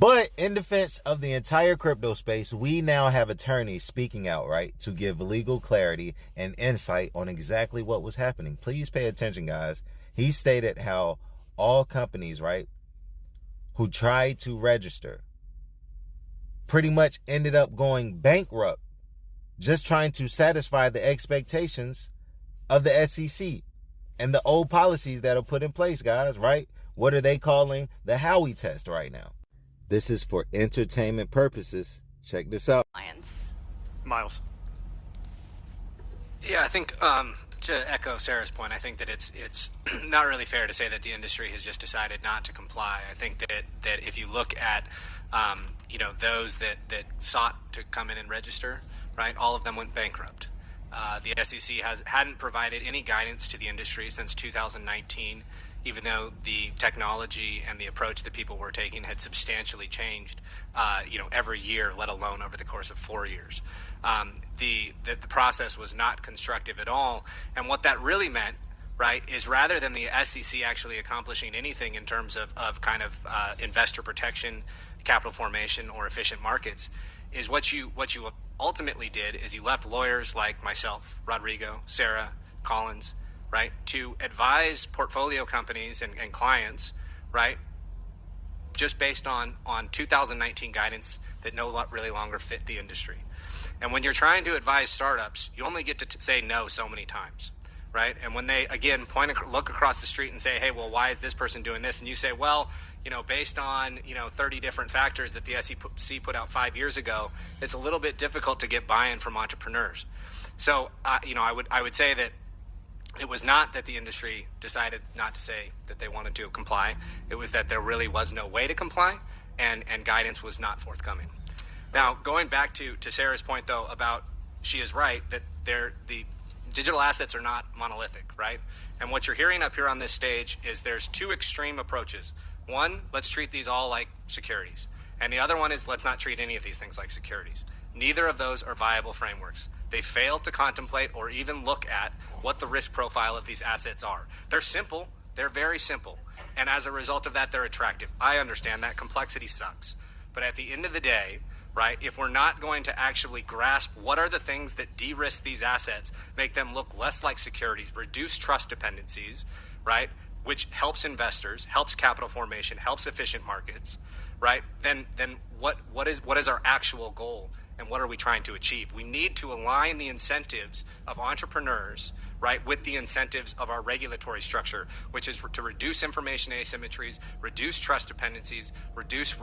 But in defense of the entire crypto space, we now have attorneys speaking out, right, to give legal clarity and insight on exactly what was happening. Please pay attention, guys. He stated how all companies, right, who tried to register pretty much ended up going bankrupt just trying to satisfy the expectations of the SEC and the old policies that are put in place, guys, right? What are they calling the Howey test right now? This is for entertainment purposes. Check this out. Miles. Yeah, I think to echo Sarah's point, I think that it's not really fair to say that the industry has just decided not to comply. I think that if you look at those that sought to come in and register, right, all of them went bankrupt. The SEC hadn't provided any guidance to the industry since 2019, even though the technology and the approach that people were taking had substantially changed, every year, let alone over the course of 4 years. The process was not constructive at all. And what that really meant, right, is rather than the SEC actually accomplishing anything in terms of investor protection, capital formation, or efficient markets, is what you ultimately did is you left lawyers like myself, Rodrigo, Sarah, Collins, right, to advise portfolio companies and clients, right, just based on 2019 guidance that no really longer fit the industry. And when you're trying to advise startups, you only get to say no so many times, right? And when they, again, look across the street and say, hey, well, why is this person doing this? And you say, well, based on, 30 different factors that the SEC put out 5 years ago, it's a little bit difficult to get buy-in from entrepreneurs. So, I would say that it was not that the industry decided not to say that they wanted to comply. It was that there really was no way to comply, and guidance was not forthcoming. Now, going back to Sarah's point, though, about she is right that the digital assets are not monolithic, right? And what you're hearing up here on this stage is there's two extreme approaches. One, let's treat these all like securities. And the other one is let's not treat any of these things like securities. Neither of those are viable frameworks. They fail to contemplate or even look at what the risk profile of these assets are. They're simple. They're very simple. And as a result of that, they're attractive. I understand that complexity sucks. But at the end of the day, right, if we're not going to actually grasp what are the things that de-risk these assets, make them look less like securities, reduce trust dependencies, right, which helps investors, helps capital formation, helps efficient markets, right, then what is our actual goal? And what are we trying to achieve? We need to align the incentives of entrepreneurs, right, with the incentives of our regulatory structure, which is to reduce information asymmetries, reduce trust dependencies, reduce